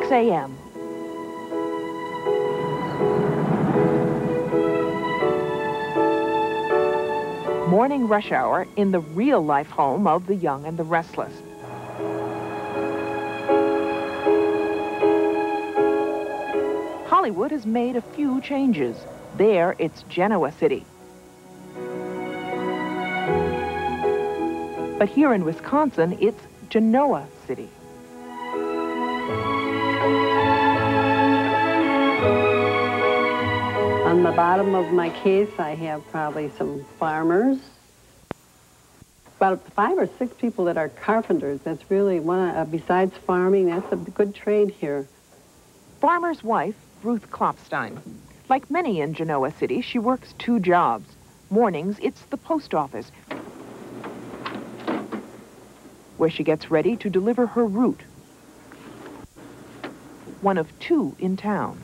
6 a.m. Morning rush hour in the real-life home of the young and the restless. Hollywood has made a few changes. There, it's Genoa City. But here in Wisconsin, it's Genoa City. On the bottom of my case, I have probably some farmers. About 5 or 6 people that are carpenters. That's really one, besides farming, that's a good trade here. Farmer's wife, Ruth Klopstein. Like many in Genoa City, she works 2 jobs. Mornings, it's the post office, where she gets ready to deliver her route. One of 2 in town.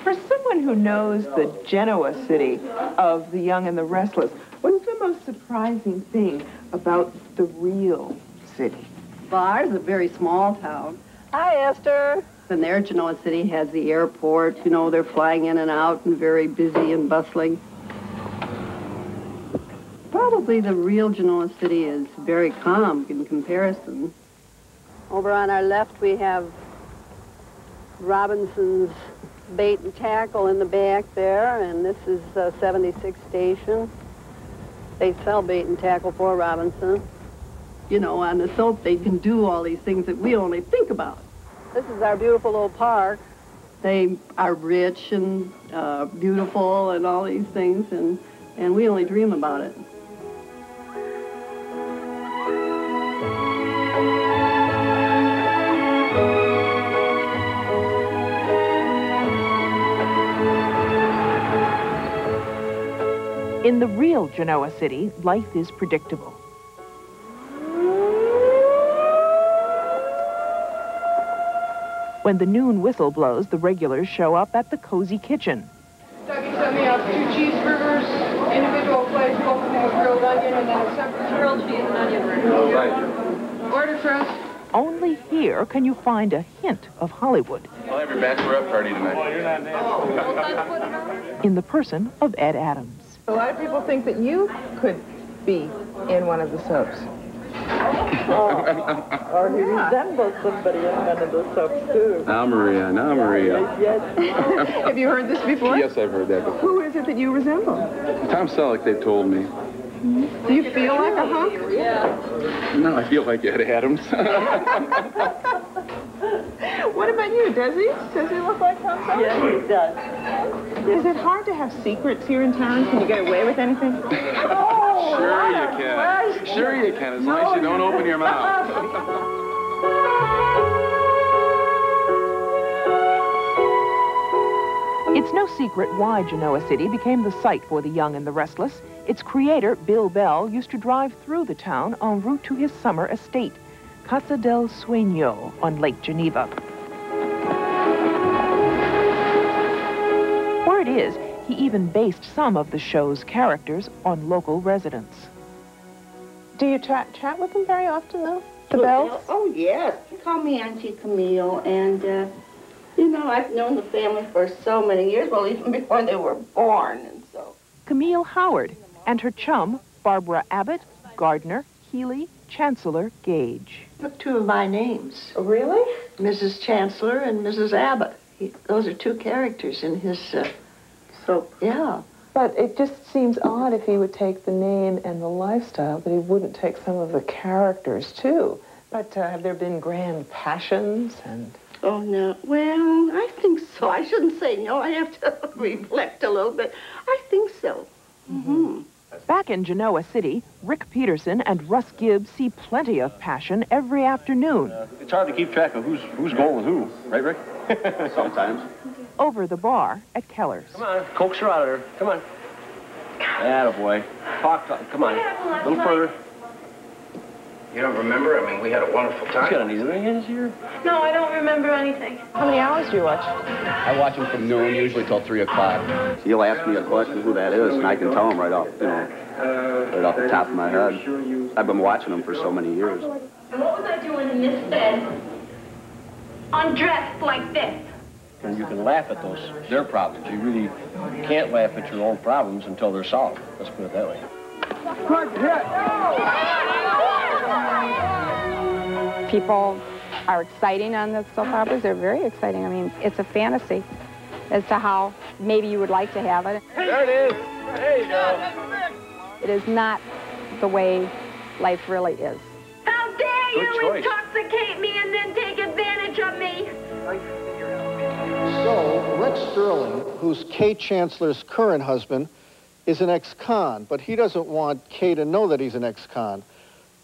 For someone who knows the Genoa City of the young and the restless, what's the most surprising thing about the real city? Well, ours is a very small town. Hi, Esther. And there, Genoa City has the airport. You know, they're flying in and out and very busy and bustling. Probably the real Genoa City is very calm in comparison. Over on our left, we have Robinson's Bait and Tackle in the back there, and this is 76 Station. They sell bait and tackle for Robinson. You know, on the soap, they can do all these things that we only think about. This is our beautiful little park. They are rich and beautiful and all these things, and we only dream about it. In the real Genoa City, life is predictable. When the noon whistle blows, the regulars show up at the cozy kitchen. Dougie sent me out 2 cheeseburgers, individual plates, both of them with grilled onion, and then a separate grilled cheese and onion burger. All right. Order for us. Only here can you find a hint of Hollywood. I'll have your bachelorette party tonight. Oh, you're not nasty. In the person of Ed Adams. A lot of people think that you could be in one of the soaps. Or he resembles somebody in one of the soaps, too. Now, Maria, now, Maria. Yes. Have you heard this before? Yes, I've heard that before. Who is it that you resemble? Tom Selleck, they told me. Do you feel like a hunk? Yeah. No, I feel like Ed Adams. What about you? Does he? Does he look like Tom Selleck? Yes, he does. Is it hard to have secrets here in town? Can you get away with anything? Sure you can. Sure you can, as long as you don't open your mouth. It's no secret why Genoa City became the site for the young and the restless. Its creator, Bill Bell, used to drive through the town en route to his summer estate, Casa del Sueño on Lake Geneva. Word is, he even based some of the show's characters on local residents. Do you chat with them very often, though? The Bells? Oh, yes. They call me Auntie Camille, and, you know, I've known the family for so many years, well, even before they were born, and so. Camille Howard and her chum, Barbara Abbott, Gardner, Healy, Chancellor Gage. Took 2 of my names. Oh, really? Mrs. Chancellor and Mrs. Abbott. Those are 2 characters in his soap. Yeah. But it just seems odd if he would take the name and the lifestyle, but he wouldn't take some of the characters, too. But have there been grand passions and... Oh, no. Well, I think so. I shouldn't say no. I have to reflect a little bit. I think so. Mm-hmm. Back in Genoa City, Rick Peterson and Russ Gibbs see plenty of passion every afternoon. It's hard to keep track of who's going with who, right, Rick? Sometimes. Over the bar at Keller's. Come on, coax her out of there. Come on. Attaboy. Talk. Come on. A little further. You don't remember? I mean, we had a wonderful time. You got any this year? No, I don't remember anything. How many hours do you watch? I watch him from noon, usually till 3 o'clock. He'll ask me a question who that is, and I can tell him right off the top of my head. I've been watching him for so many years. And what was I doing in this bed? Undressed like this. And you can laugh at their problems. You really can't laugh at your own problems until they're solved. Let's put it that way. Good hit! People are exciting on the soap operas. They're very exciting. I mean, it's a fantasy as to how maybe you would like to have it. There it is. There you go. It is not the way life really is. How dare Good you choice. intoxicate me and then take advantage of me? So, Rex Sterling, who's Kay Chancellor's current husband, is an ex-con, but he doesn't want Kay to know that he's an ex-con.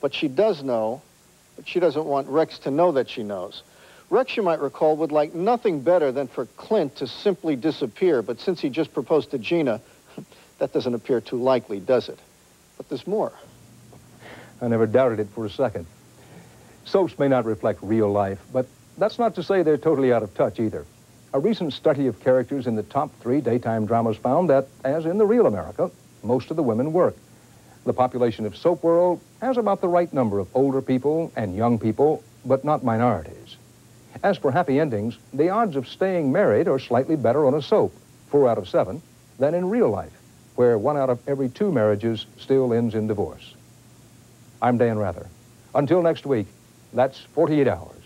But she does know, but she doesn't want Rex to know that she knows. Rex, you might recall, would like nothing better than for Clint to simply disappear, but since he just proposed to Gina, that doesn't appear too likely, does it? But there's more. I never doubted it for a second. Soaps may not reflect real life, but that's not to say they're totally out of touch either. A recent study of characters in the top 3 daytime dramas found that, as in the real America, most of the women work. The population of Soap World has about the right number of older people and young people, but not minorities. As for happy endings, the odds of staying married are slightly better on a soap, 4 out of 7, than in real life, where 1 out of every 2 marriages still ends in divorce. I'm Dan Rather. Until next week, that's 48 hours.